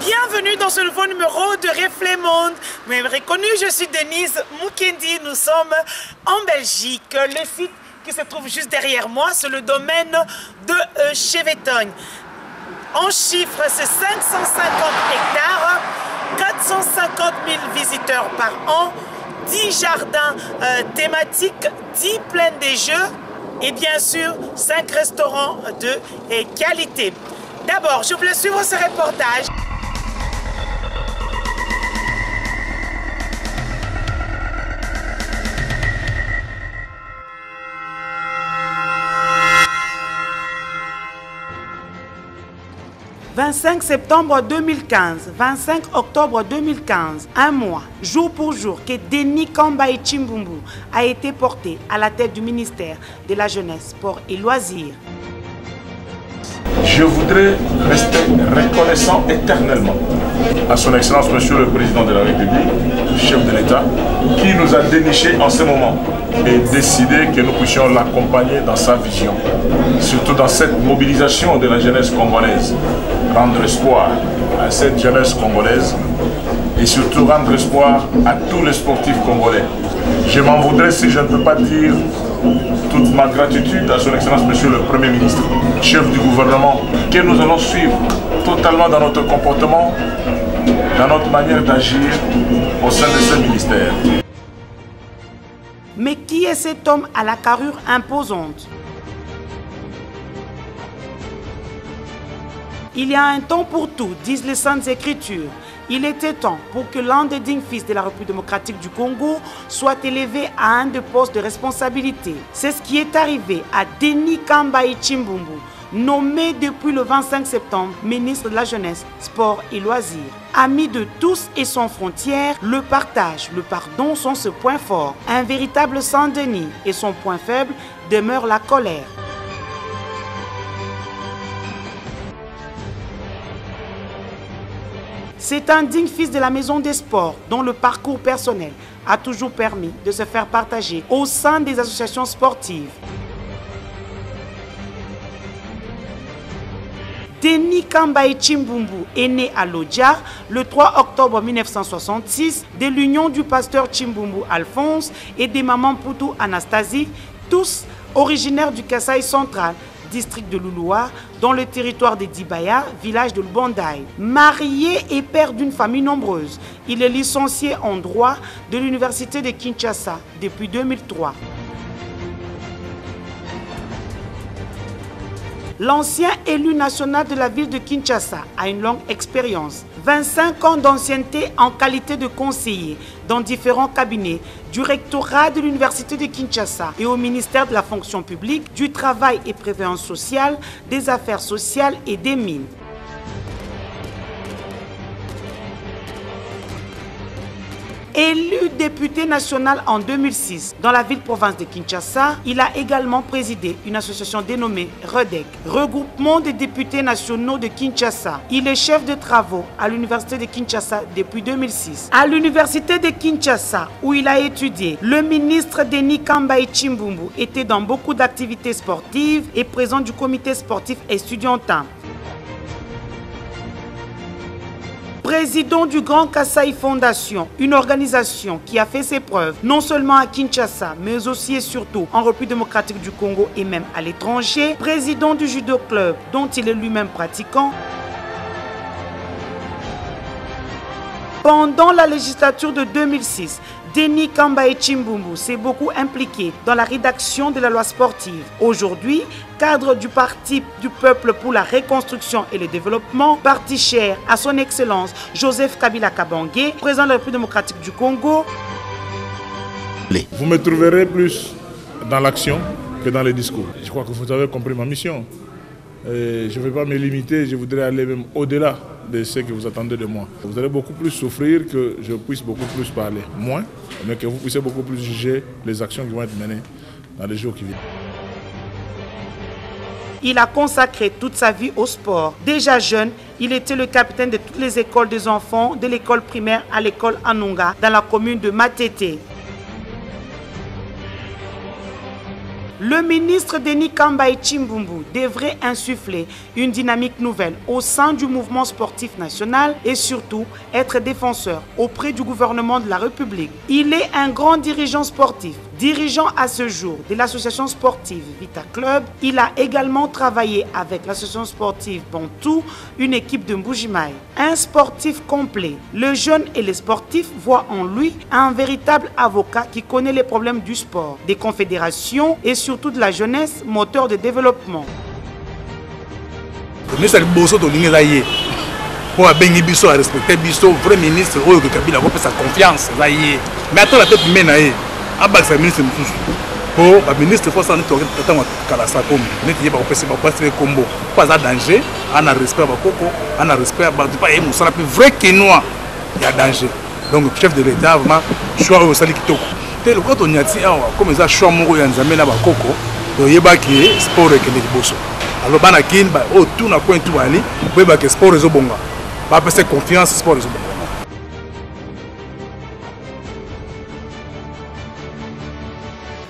Bienvenue dans ce nouveau numéro de Reflet Monde. Vous m'avez reconnu, je suis Denise Mukendi. Nous sommes en Belgique. Le site qui se trouve juste derrière moi, c'est le domaine de Chevetongue. En chiffres, c'est 550 hectares, 450 000 visiteurs par an, 10 jardins thématiques, 10 plaines des jeux et bien sûr 5 restaurants de qualité. D'abord, je voulais suivre ce reportage. « 25 septembre 2015, 25 octobre 2015, un mois, jour pour jour, que Denis Kambaye Tchimboumbou a été porté à la tête du ministère de la Jeunesse, Sport et Loisirs. Je voudrais rester reconnaissant éternellement à son Excellence Monsieur le Président de la République, chef de l'État, qui nous a déniché en ce moment et décidé que nous puissions l'accompagner dans sa vision, surtout dans cette mobilisation de la jeunesse congolaise, rendre espoir à cette jeunesse congolaise et surtout rendre espoir à tous les sportifs congolais. Je m'en voudrais si je ne peux pas dire toute ma gratitude à son Excellence Monsieur le Premier ministre, chef du gouvernement, que nous allons suivre totalement dans notre comportement, dans notre manière d'agir au sein de ce ministère. Mais qui est cet homme à la carrure imposante? Il y a un temps pour tout, disent les Saintes Écritures. Il était temps pour que l'un des dignes fils de la République démocratique du Congo soit élevé à un des postes de responsabilité. C'est ce qui est arrivé à Denis Kambaye Tchimboumbou, nommé depuis le 25 septembre ministre de la Jeunesse, Sport et Loisirs. Ami de tous et sans frontières, le partage, le pardon sont ce point fort. Un véritable Saint-Denis et son point faible demeure la colère. C'est un digne fils de la maison des sports dont le parcours personnel a toujours permis de se faire partager au sein des associations sportives. Denis Kambaye Tchimboumbou est né à Lodja le 3 octobre 1966 de l'union du pasteur Tchimboumbou Alphonse et de maman Poutou Anastasie, tous originaires du Kasaï central, district de Louloua, dans le territoire de Dibaya, village de Lubandaï. Marié et père d'une famille nombreuse, il est licencié en droit de l'université de Kinshasa depuis 2003. L'ancien élu national de la ville de Kinshasa a une longue expérience. 25 ans d'ancienneté en qualité de conseiller dans différents cabinets du rectorat de l'université de Kinshasa et au ministère de la fonction publique, du travail et prévoyance sociale, des affaires sociales et des mines. Élu député national en 2006 dans la ville-province de Kinshasa, il a également présidé une association dénommée REDEC, Regroupement des députés nationaux de Kinshasa. Il est chef de travaux à l'université de Kinshasa depuis 2006. À l'université de Kinshasa, où il a étudié, le ministre Denis Kambaye Tchimboumbou était dans beaucoup d'activités sportives et président du comité sportif estudiantin. Président du Grand Kasaï Fondation, une organisation qui a fait ses preuves non seulement à Kinshasa, mais aussi et surtout en République démocratique du Congo et même à l'étranger. Président du Judo Club, dont il est lui-même pratiquant. Pendant la législature de 2006, Denis Kambaye Tchimboumbou s'est beaucoup impliqué dans la rédaction de la loi sportive. Aujourd'hui, cadre du Parti du Peuple pour la Reconstruction et le Développement, parti cher à son Excellence Joseph Kabila Kabange, président de la République démocratique du Congo. Vous me trouverez plus dans l'action que dans les discours. Je crois que vous avez compris ma mission. Je ne vais pas me limiter, je voudrais aller même au-delà de ce que vous attendez de moi. Vous allez beaucoup plus souffrir que je puisse beaucoup plus parler. Moins, mais que vous puissiez beaucoup plus juger les actions qui vont être menées dans les jours qui viennent. Il a consacré toute sa vie au sport. Déjà jeune, il était le capitaine de toutes les écoles des enfants, de l'école primaire à l'école Anunga, dans la commune de Matete. Le ministre Denis Kambaye Chimbumbu devrait insuffler une dynamique nouvelle au sein du mouvement sportif national et surtout être défenseur auprès du gouvernement de la République. Il est un grand dirigeant sportif. Dirigeant à ce jour de l'association sportive Vita Club, il a également travaillé avec l'association sportive Bantou, une équipe de Mbujimaï. Un sportif complet. Le jeune et les sportifs voient en lui un véritable avocat qui connaît les problèmes du sport, des confédérations et surtout de la jeunesse, moteur de développement. Le ministre Bosso Tolingue pour Bengi Bisso à respecter Bisso, vrai ministre, Oyo Kabila, pour sa confiance. Mais attends la tête menaille. Abak ministre pour le ministre faut s'en attendre Kalasa comme n'était pas possible pas passer combo pas à danger on a respect à Bakoko on a respect à pas et Moussa plus vrai que noir il y a danger donc le chef de l'État vraiment choix au sali kitoko tel quand on y a dit comme ça choix moko ya nzambe na Bakoko to yeba ki sport que les bosso alors bana kin ba o tout na point tout ali pour ba que sport ezo bonga ba passer confiance sport ezo bonga.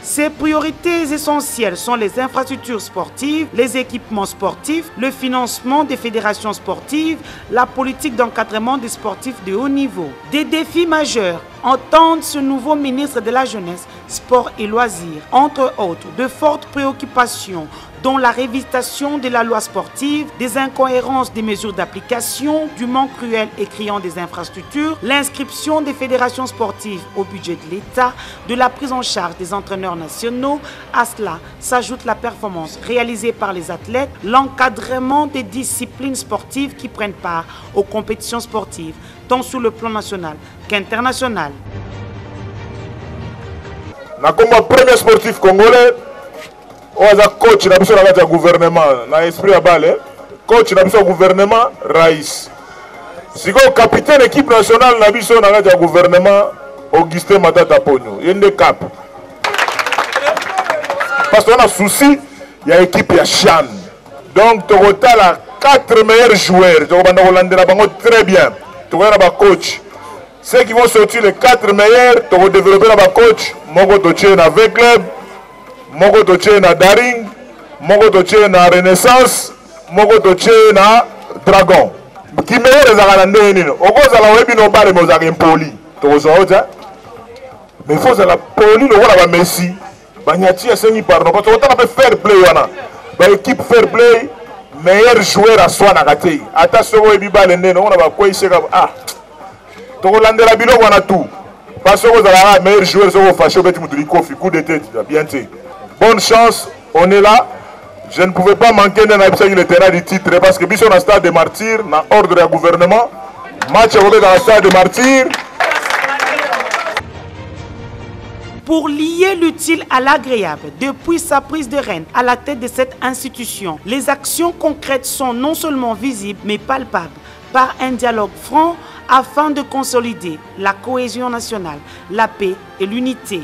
Ses priorités essentielles sont les infrastructures sportives, les équipements sportifs, le financement des fédérations sportives, la politique d'encadrement des sportifs de haut niveau. Des défis majeurs entendent ce nouveau ministre de la Jeunesse, Sport et Loisirs, entre autres de fortes préoccupations dont la révisation de la loi sportive, des incohérences des mesures d'application, du manque cruel et criant des infrastructures, l'inscription des fédérations sportives au budget de l'État, de la prise en charge des entraîneurs nationaux. À cela s'ajoute la performance réalisée par les athlètes, l'encadrement des disciplines sportives qui prennent part aux compétitions sportives, tant sur le plan national qu'international. Comme premier sportif congolais, on a coach na biso na gouvernement na esprit à balle coach na biso gouvernement Raïs siko capitaine équipe nationale na biso na gouvernement Augustin Matata Ponyo yende cap parce qu'on a souci il y a équipe ya Chan donc total la 4 meilleurs joueurs donc on va landera bango très bien to na ba coach ceux qui vont sortir les 4 meilleurs to va développer la coach moko to tien avec club moko toche na Daring, moko toche na Renaissance, moko toche na Dragon. Qui meilleur les arandés nino. Okoza la webi no bare moza impoli. Tozo oja. Mais faut la poli le wala ba Messi. Banyati asengi pardon parce que on peut fair play wana. Ba équipe fair play meilleur joueur à soi na kate. Ata soko webi ba lende no on ba ko iseka ah. To landela bilo wana tout. Parce que vous avez meilleur joueur sur fâché beti mutuli kofi coup de tête bien té. Bonne chance, on est là. Je ne pouvais pas manquer d'un absent le terrain du titre parce que Bisson a stade de martyrs, dans ordre du gouvernement. Match dans le stade de martyrs. Pour lier l'utile à l'agréable, depuis sa prise de règne à la tête de cette institution, les actions concrètes sont non seulement visibles mais palpables par un dialogue franc afin de consolider la cohésion nationale, la paix et l'unité.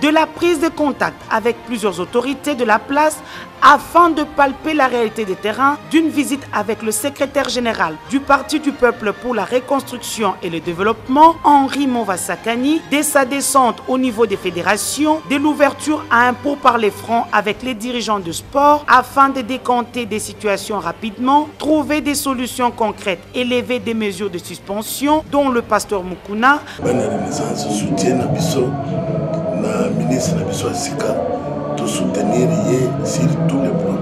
De la prise de contact avec plusieurs autorités de la place afin de palper la réalité des terrains, d'une visite avec le secrétaire général du Parti du Peuple pour la Reconstruction et le Développement, Henri Movasakani, dès sa descente au niveau des fédérations, de l'ouverture à un pourparler franc avec les dirigeants de sport afin de décanter des situations rapidement, trouver des solutions concrètes et lever des mesures de suspension, dont le pasteur Mukuna. Na ministre na biso Sika to soutenir sur tous les plans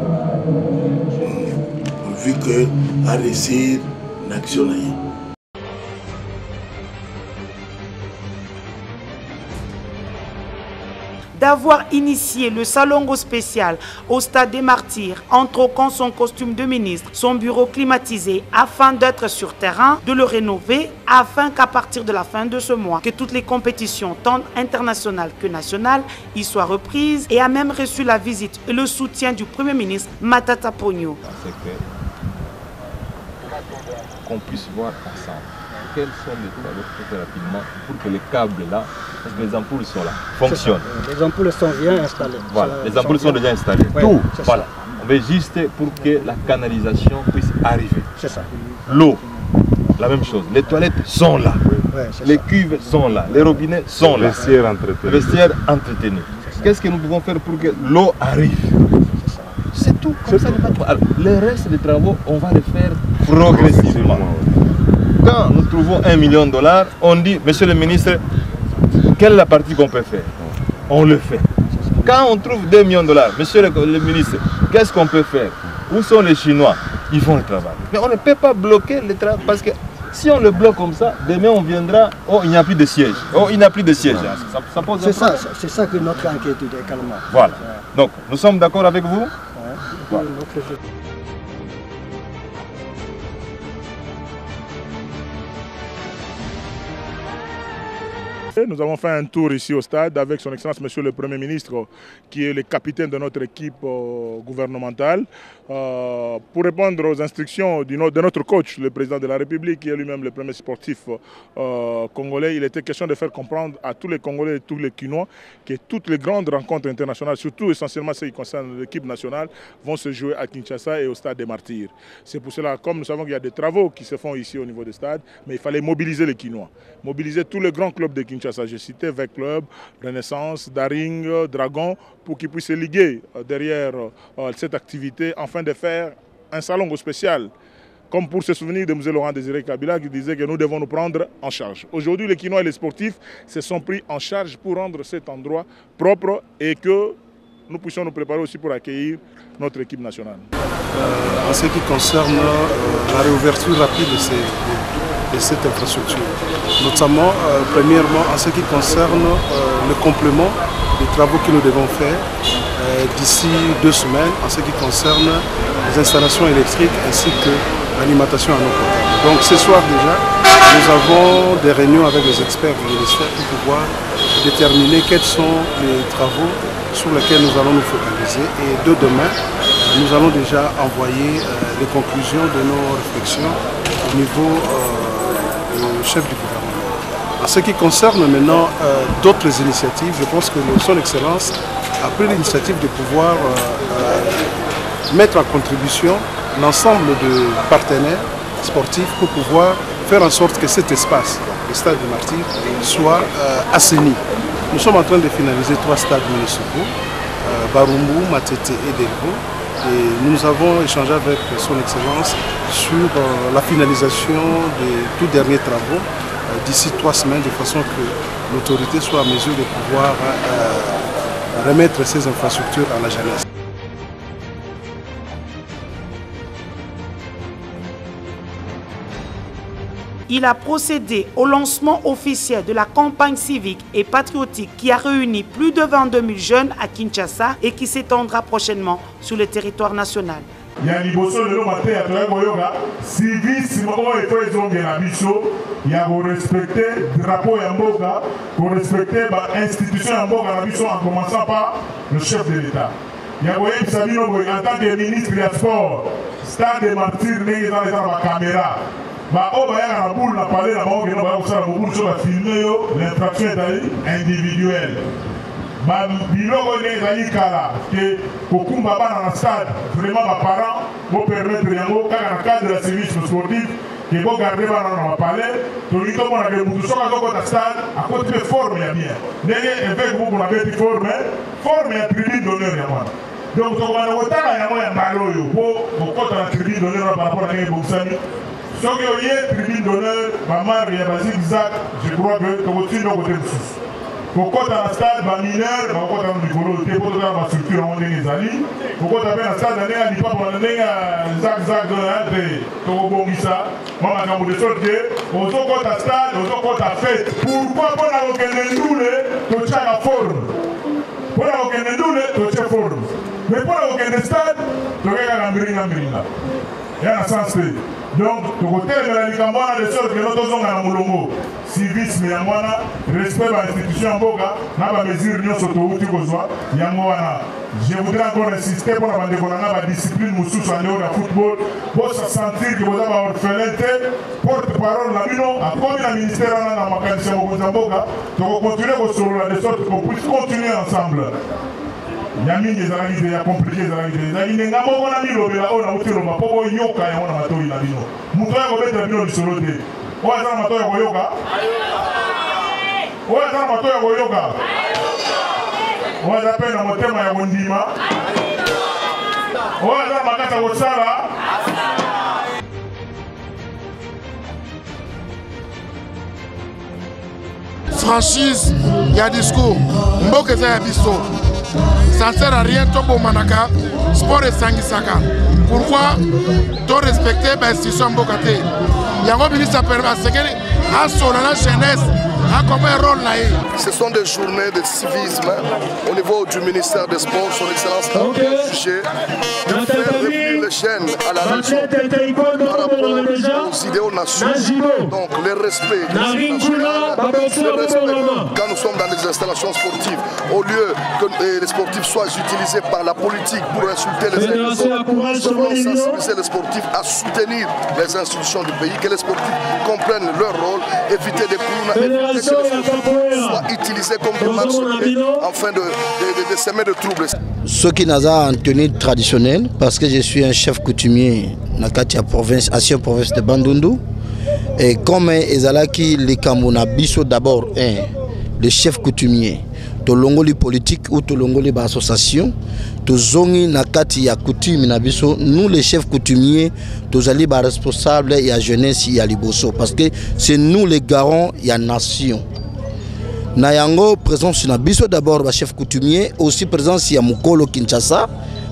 vu que a réussir l'action. d'avoir initié le salongo spécial au Stade des Martyrs en troquant son costume de ministre, son bureau climatisé afin d'être sur terrain, de le rénover afin qu'à partir de la fin de ce mois, que toutes les compétitions, tant internationales que nationales, y soient reprises et a même reçu la visite et le soutien du Premier ministre Matata Ponyo. C'est qu'on puisse voir ensemble quels sont les travaux très rapidement pour que les câbles là, parce que les ampoules sont là, fonctionnent. Les ampoules sont bien installées. Voilà, les ampoules sont déjà installées. Ouais, tout, voilà. On veut juste pour que la canalisation puisse arriver. C'est ça. L'eau, la même chose. Les toilettes sont là. Ouais, les cuves sont là. Les robinets sont là. Le vestiaire entretenu. Qu'est-ce que nous pouvons faire pour que l'eau arrive? C'est tout. Comme ça, alors, le reste des travaux, on va les faire progressivement. Quand nous trouvons $1 million, on dit, monsieur le ministre, quelle est la partie qu'on peut faire? On le fait. Quand on trouve $2 millions, monsieur le ministre, qu'est-ce qu'on peut faire? Où sont les Chinois? Ils font le travail. Mais on ne peut pas bloquer le travail parce que si on le bloque comme ça, demain on viendra, oh il n'y a plus de siège. Oh il n'y a plus de siège. Ça pose un problème. C'est ça que notre inquiétude est également. Voilà. Donc nous sommes d'accord avec vous? Voilà. Nous avons fait un tour ici au stade avec son Excellence Monsieur le Premier ministre qui est le capitaine de notre équipe gouvernementale pour répondre aux instructions de notre coach, le président de la République qui est lui-même le premier sportif congolais. Il était question de faire comprendre à tous les Congolais et tous les Kinois que toutes les grandes rencontres internationales, surtout essentiellement celles qui concernent l'équipe nationale, vont se jouer à Kinshasa et au stade des Martyrs. C'est pour cela, comme nous savons qu'il y a des travaux qui se font ici au niveau du stade, mais il fallait mobiliser les Kinois, mobiliser tous les grands clubs de Kinshasa. J'ai cité VEC Club, Renaissance, Daring, Dragon, pour qu'ils puissent se liguer derrière cette activité, afin de faire un salon spécial. Comme pour se souvenir de M. Laurent Désiré Kabila qui disait que nous devons nous prendre en charge. Aujourd'hui, les Kinois et les sportifs se sont pris en charge pour rendre cet endroit propre et que nous puissions nous préparer aussi pour accueillir notre équipe nationale. En ce qui concerne la réouverture rapide de cette infrastructure, notamment, premièrement, en ce qui concerne le complément des travaux que nous devons faire d'ici 2 semaines, en ce qui concerne les installations électriques ainsi que l'alimentation en eau potable. Donc ce soir déjà, nous avons des réunions avec les experts du ministère pour pouvoir déterminer quels sont les travaux sur lesquels nous allons nous focaliser. Et de demain, nous allons déjà envoyer les conclusions de nos réflexions au niveau du chef du gouvernement. En ce qui concerne maintenant d'autres initiatives, je pense que son Excellence a pris l'initiative de pouvoir mettre en contribution l'ensemble de partenaires sportifs pour pouvoir faire en sorte que cet espace, le stade des Martyrs, soit assaini. Nous sommes en train de finaliser 3 stades municipaux, Barumbu, Matete et Delbo. Et nous avons échangé avec son Excellence sur la finalisation des tout derniers travaux d'ici 3 semaines, de façon que l'autorité soit en mesure de pouvoir remettre ces infrastructures à la jeunesse. Il a procédé au lancement officiel de la campagne civique et patriotique qui a réuni plus de 22 000 jeunes à Kinshasa et qui s'étendra prochainement sur le territoire national. Il y a respecter le drapeau Yamboka, pour respecter l'institution Yamboka, en commençant par le chef de l'État. Il y a en tant que ministre des Sports, stade des Martyrs, il y a la caméra. L'infraction est individuelle. Biloko ezali kala ke kokumba bana na stade vraiment ba parents vont permettre yango kaka na cadre de service sportif ke bo garder bana na palais to lito mona ke mutu soka ko ta stade a côté forme ya bien ndenge avec vous pour la bête forme ya tribune d'honneur ya mwana donc to bana wotaka yango ya mbalo yo po ko ta tribune d'honneur par rapport à ngé boxani soki oye tribune d'honneur ba mar ya ba zigzag je crois que to continue côté sous. Pourquoi dans le stade mineur, pourquoi dans le niveau de pour dans la structure on est les alliés, pourquoi dans le stade on est à l'IPA pour l'année Zag de Togobongisa, moi quand vous de sorte que on se compte à stade, on se compte à fête. Pourquoi pas la organiser nous les pour chaque forme? Pour aucun double, tu es fort. Mais pour aucun stade, tu regardes Mbiringa. Il y a un sens. Donc, tu côté de la Nicambana, de sorte que notre zone à Moulongo, civisme, Yamwana, respect de l'institution en Boga, n'a pas mesure ni autoroute Kozwa, Yamwana. Je voudrais encore insister pour la discipline Moussous en dehors du football, pour se sentir que vous avez orphelin, porte-parole, la Mino, à comme le ministère dans ma candidature au Boga, donc continuer de sorte qu'on puisse continuer ensemble. Il y a des gens qui sont compliqués. Il y a des gens qui sont franchise, il y a discours. Mboka il y a discours. Ça ne sert à rien, Tobo Manaka, sport et Sangisaka. Pourquoi tu respecter l'institution Mbokate? Il y a un ministre qui a sur la jeunesse. Ce sont des journées de civisme au niveau du ministère des Sports, son excellence a jugé de faire revenir les jeunes à la raison par rapport aux idéaux nationaux. Donc le respect quand nous sommes dans des installations sportives, au lieu que les sportifs soient utilisés par la politique pour insulter les institutions, nous devons sensibiliser les sportifs à soutenir les institutions du pays, que les sportifs comprennent leur rôle, éviter des clowns, soit utilisé comme des matchs afin de semer de troubles. Ce qui n'a pas en tenue traditionnelle, parce que je suis un chef coutumier dans la province, ancienne province de Bandundu. Et comme Ezalaki, les Kamuna Bisso d'abord, le chef coutumier, to longoli politique ou to longoli association, to zongi nakati ya coutume na biso, nous les chefs coutumiers, to ali ba responsable ya jeunesse ya liboso, parce que c'est nous les garants ya nation. Nayango présence na biso d'abord ba chef coutumier, aussi présence ya Mukolo Kinshasa,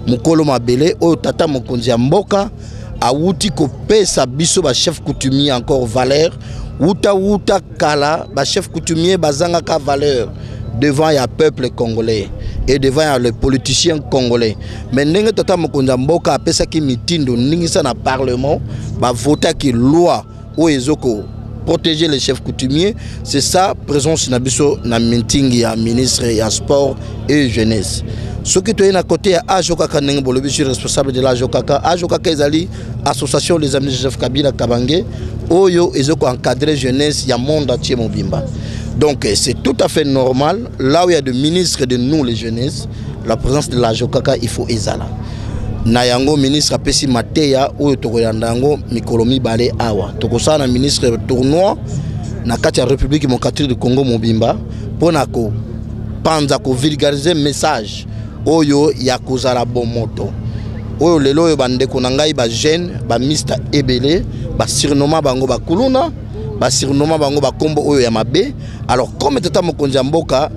Mukolo Mabele, o tata mokonzi ya mboka, awuti ko pesa biso ba chef coutumier encore valeur, wuta kala ba chef coutumier bazanga ka valeur devant le peuple congolais et devant les politiciens congolais. Mais n'engue tata mokonza mboka apesa ki mitindo ningisa na parlement ba voter ki loi o ezoko protéger les chefs coutumiers, c'est ça présence na biso na meeting ya ministre ya sport et jeunesse. Ce qui est à côté à Ajokaka Nengbolo, je suis responsable de l'Ajokaka. Ajokaka ezali association des amis de Joseph Kabila Kabangé, oyo ezoko encadrer jeunesse ya monde entier mobimba. Donc c'est tout à fait normal, là où il y a des ministres de nous les jeunesses, la présence de l'Ajokaka il faut ezala. Nayango ministre apesi mateya oyo tokoyandango mikolomi bale awa. Tokosana ministre tournoi na kati ya République démocratique du Congo mobimba pona ko panza ko vulgariser message oyo ya kozala bomoto. Oyo lelo oyo bandeko na ngai ba jeune ba mista ebele ba surnommé bango ba kuluna ba surnommé bango ba kombo oyo ya mabe. Alors comme tata mokonzi mboka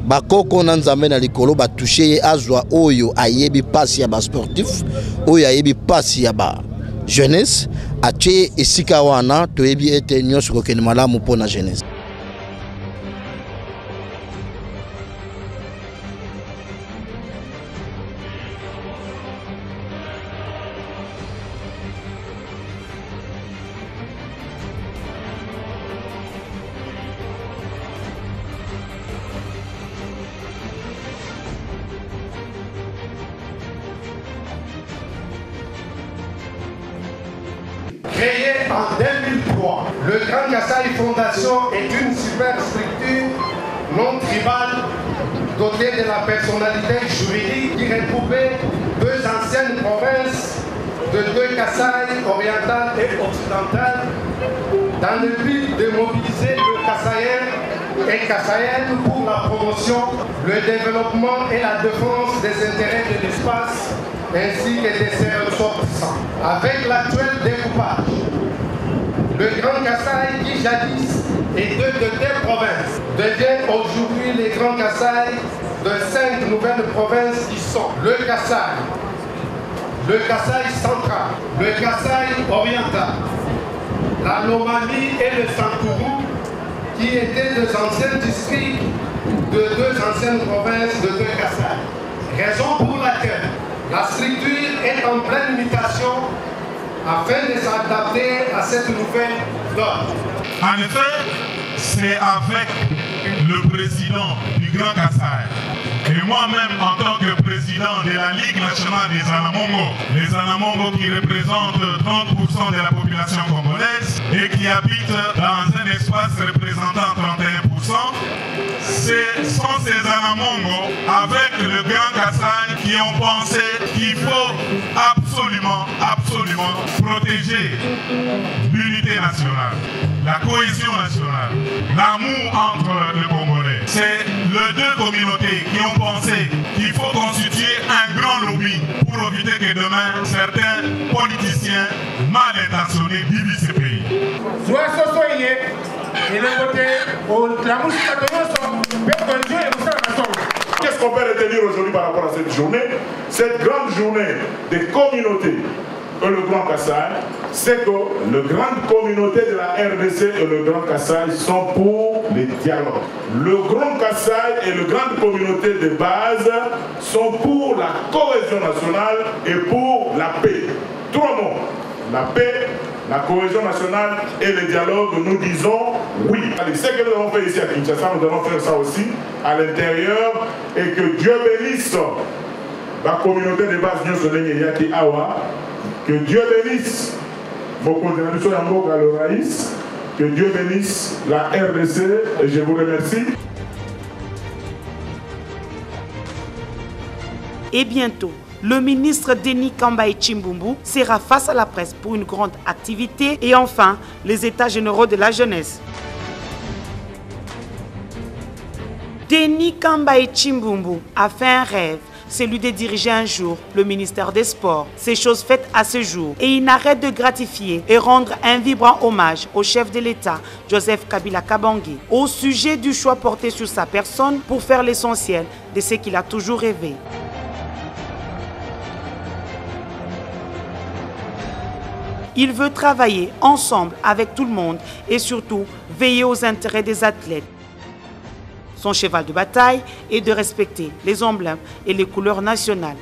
bakoko na nzambe na likolo ba toucher azwa oyo ayebi pasi ya ba sportif oyo ayebi pasi ya ba jeunesse atie esika wana toyebi ete nyonso kokene malamu pona jeunesse. Créé en 2003, le Grand Kasaï Fondation est une super structure non tribale dotée de la personnalité juridique qui regroupait deux anciennes provinces de deux Kasaï, orientales et occidentales, dans le but de mobiliser le Kasaïen et Kasaïenne pour la promotion, le développement et la défense des intérêts de l'espace ainsi que de ses ressortissants. Avec l'actuel découpage, le Grand Kasaï, qui jadis était de deux provinces, devient aujourd'hui le Grand Kasaï de 5 nouvelles provinces qui sont le Kasaï central, le Kasaï oriental, la Lomami et le Santourou, qui étaient deux anciens districts de deux anciennes provinces de deux Kassai. Raison pour laquelle la structure est en pleine mutation afin de s'adapter à cette nouvelle donne. En effet, c'est avec le président du Grand Kassai et moi-même en tant que président de la Ligue nationale des Anamongo, les Anamongo qui représentent 30% de la population congolaise et qui habitent dans un espace représentant 31%, ce sont ces Anamongo avec le Grand Kassai qui ont pensé qu'il faut absolument protéger l'unité nationale, la cohésion nationale, l'amour entre les Congolais. C'est les deux communautés qui ont pensé qu'il faut constituer un grand lobby pour éviter que demain certains politiciens mal intentionnés divisent ce pays. Qu'est-ce qu'on peut retenir aujourd'hui par rapport à cette journée? Cette grande journée des communautés et le Grand Kassai, c'est que la grande communauté de la RDC et le Grand Kassai sont pour les dialogues. Le Grand Kassai et la grande communauté de base sont pour la cohésion nationale et pour la paix. Trois mots: la paix, la cohésion nationale et le dialogue. Nous disons oui. Allez, ce que nous avons fait ici à Kinshasa, nous allons faire ça aussi à l'intérieur, et que Dieu bénisse la communauté de base Yaki Awa. Que Dieu bénisse que Dieu bénisse la RDC, et je vous remercie. Et bientôt, le ministre Denis Kambaye Chimbumbu sera face à la presse pour une grande activité. Et enfin, les états généraux de la jeunesse. Denis Kambaye Chimbumbu a fait un rêve, celui de diriger un jour le ministère des Sports. C'est chose faite à ce jour. Et il n'arrête de gratifier et rendre un vibrant hommage au chef de l'État, Joseph Kabila Kabange, au sujet du choix porté sur sa personne pour faire l'essentiel de ce qu'il a toujours rêvé. Il veut travailler ensemble avec tout le monde et surtout veiller aux intérêts des athlètes. Son cheval de bataille est de respecter les emblèmes et les couleurs nationales.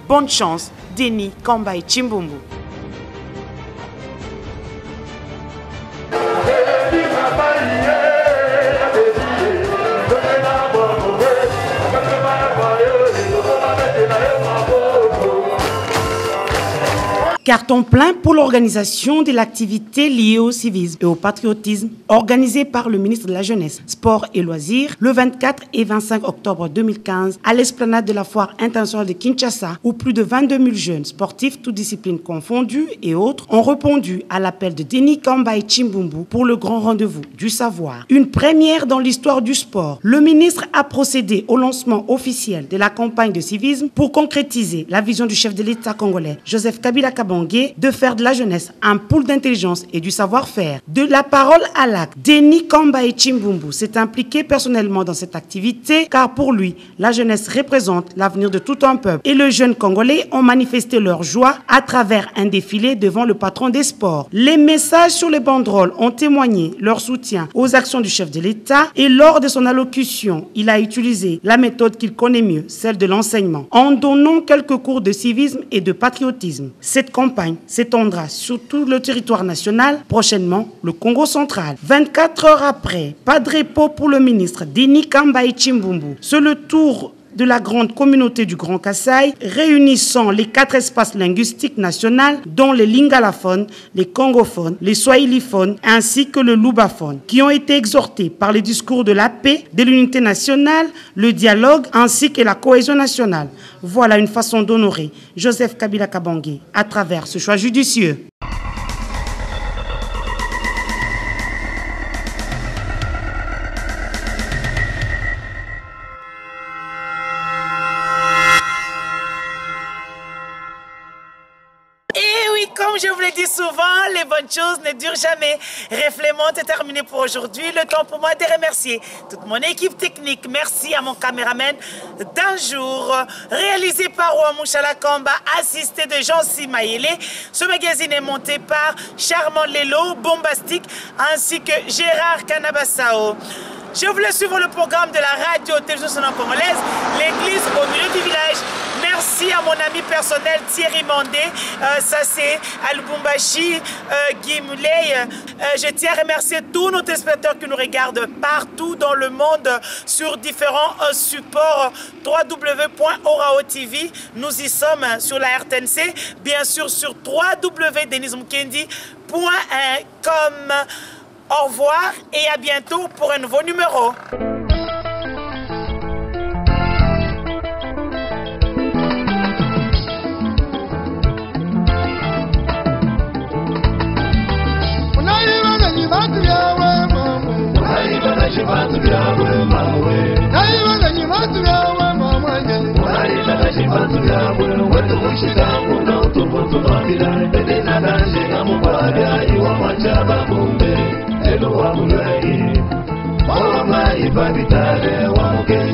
Bonne chance, Denis Kambaye Chimbumbu. Carton plein pour l'organisation de l'activité liée au civisme et au patriotisme organisée par le ministre de la Jeunesse, Sport et Loisirs le 24 et 25 octobre 2015 à l'esplanade de la Foire internationale de Kinshasa, où plus de 22 000 jeunes sportifs, toutes disciplines confondues et autres, ont répondu à l'appel de Denis Kambaye Chimbumbu pour le grand rendez-vous du savoir. Une première dans l'histoire du sport. Le ministre a procédé au lancement officiel de la campagne de civisme pour concrétiser la vision du chef de l'État congolais, Joseph Kabila Kabange, de faire de la jeunesse un pôle d'intelligence et du savoir-faire. De la parole à l'acte, Denis Kambaye Chimbumbu s'est impliqué personnellement dans cette activité car pour lui, la jeunesse représente l'avenir de tout un peuple. Et les jeunes Congolais ont manifesté leur joie à travers un défilé devant le patron des sports. Les messages sur les banderoles ont témoigné leur soutien aux actions du chef de l'État et lors de son allocution, il a utilisé la méthode qu'il connaît mieux, celle de l'enseignement, en donnant quelques cours de civisme et de patriotisme. Cette campagne s'étendra sur tout le territoire national, prochainement le Congo central. 24 heures après, pas de repos pour le ministre Denis Kambaye Chimbumbu. C'est le tour de la grande communauté du Grand Kassai, réunissant les 4 espaces linguistiques nationaux, dont les lingalophones, les congophones, les swahiliphones, ainsi que le lubaphone, qui ont été exhortés par les discours de la paix, de l'unité nationale, le dialogue, ainsi que la cohésion nationale. Voilà une façon d'honorer Joseph Kabila Kabange à travers ce choix judicieux. Comme je vous l'ai dis souvent, les bonnes choses ne durent jamais. Reflet Monde est terminé pour aujourd'hui. Le temps pour moi de remercier toute mon équipe technique. Merci à mon caméraman d'un jour, réalisé par Ouamouchala Kamba, assisté de Jean-Si Maïlé. Ce magazine est monté par Charmant Lelo, Bombastique, ainsi que Gérard Canabassao. Je voulais suivre le programme de la radio-télévision congolaise, l'église au milieu du village. Merci à mon ami personnel Thierry Mandé, ça c'est à Lubumbashi, Guy Moulay. Je tiens à remercier tous nos téléspectateurs qui nous regardent partout dans le monde sur différents supports www.orao.tv. Nous y sommes sur la RTNC, bien sûr sur www.denismukendi.com. Au revoir et à bientôt pour un nouveau numéro. Hello, I'm ready. Oh, my, if I be tired, I'm okay.